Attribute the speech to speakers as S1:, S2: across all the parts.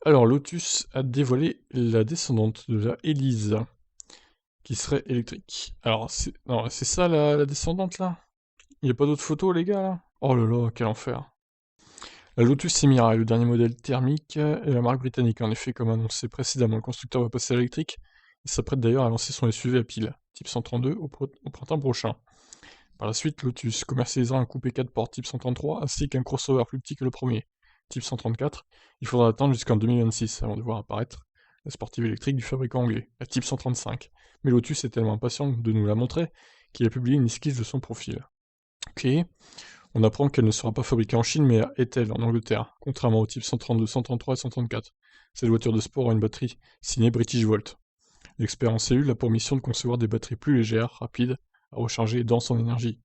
S1: Alors, Lotus a dévoilé la descendante de la Elise, qui serait électrique. Alors, c'est ça la descendante là? Il n'y a pas d'autres photos, les gars là? Oh là là, quel enfer. La Lotus Emira est le dernier modèle thermique et la marque britannique. En effet, comme annoncé précédemment, le constructeur va passer à l'électrique. Il s'apprête d'ailleurs à lancer son SUV à pile, type 132, au printemps prochain. Par la suite, Lotus commercialisera un coupé 4 portes type 133 ainsi qu'un crossover plus petit que le premier, type 134. Il faudra attendre jusqu'en 2026 avant de voir apparaître la sportive électrique du fabricant anglais, la type 135. Mais Lotus est tellement impatient de nous la montrer qu'il a publié une esquisse de son profil. Ok, on apprend qu'elle ne sera pas fabriquée en Chine mais à Ethel, en Angleterre, contrairement au type 132, 133 et 134. Cette voiture de sport a une batterie signée British Volt. L'expert en cellule a pour mission de concevoir des batteries plus légères, rapides, à recharger et denses en énergie.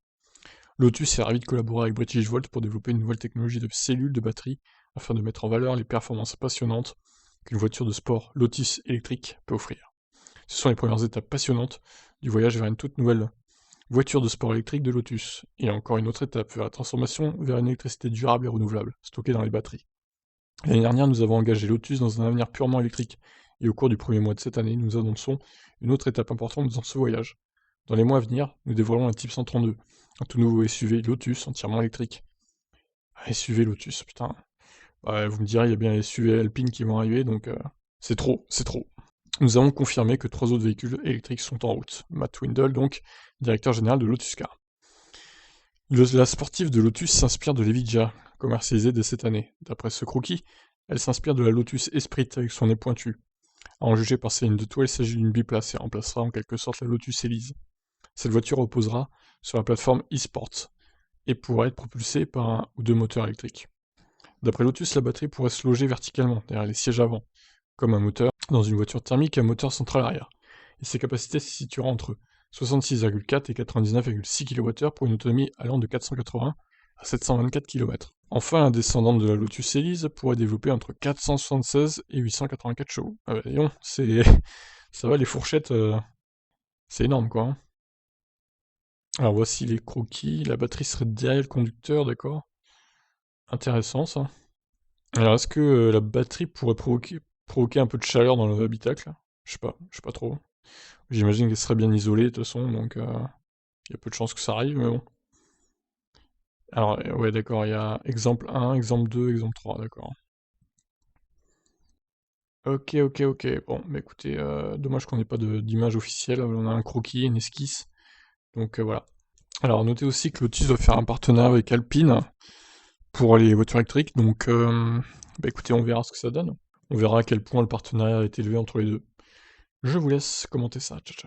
S1: Lotus est ravi de collaborer avec British Volt pour développer une nouvelle technologie de cellules de batterie afin de mettre en valeur les performances passionnantes qu'une voiture de sport Lotus électrique peut offrir. Ce sont les premières étapes passionnantes du voyage vers une toute nouvelle voiture de sport électrique de Lotus. Il y a encore une autre étape vers la transformation vers une électricité durable et renouvelable, stockée dans les batteries. L'année dernière, nous avons engagé Lotus dans un avenir purement électrique, et au cours du premier mois de cette année, nous annonçons une autre étape importante dans ce voyage. Dans les mois à venir, nous dévoilons un Type 132, un tout nouveau SUV Lotus entièrement électrique. SUV Lotus, putain. Ouais, vous me direz, il y a bien les SUV Alpine qui vont arriver, donc c'est trop, c'est trop. Nous avons confirmé que 3 autres véhicules électriques sont en route. Matt Windle, donc, directeur général de Lotus Car. La sportive de Lotus s'inspire de l'Evija, commercialisée dès cette année. D'après ce croquis, elle s'inspire de la Lotus Esprit avec son nez pointu. À en juger par ses lignes de toit, il s'agit d'une biplace et remplacera en quelque sorte la Lotus Elise. Cette voiture reposera sur la plateforme eSport et pourra être propulsée par un ou deux moteurs électriques. D'après Lotus, la batterie pourrait se loger verticalement derrière les sièges avant, comme un moteur dans une voiture thermique à moteur central arrière. Et ses capacités se situeront entre 66,4 et 99,6 kWh pour une autonomie allant de 480 à 724 km. Enfin, la descendante de la Lotus Elise pourrait développer entre 476 et 884 chevaux. Ah bah disons, c'est... ça va les fourchettes, c'est énorme quoi. Hein. Alors voici les croquis, la batterie serait derrière le conducteur, d'accord. Intéressant ça. Alors est-ce que la batterie pourrait provoquer un peu de chaleur dans l'habitacle? Je sais pas trop. J'imagine qu'elle serait bien isolée de toute façon, donc il y a peu de chances que ça arrive, mais bon. Alors ouais d'accord, il y a exemple 1, exemple 2, exemple 3, d'accord. Ok, ok, ok. Bon, bah écoutez, dommage qu'on n'ait pas d'image officielle, on a un croquis, une esquisse, donc voilà. Alors notez aussi que Lotus va faire un partenariat avec Alpine pour les voitures électriques, donc bah écoutez, on verra ce que ça donne. On verra à quel point le partenariat est élevé entre les deux. Je vous laisse commenter ça, ciao ciao.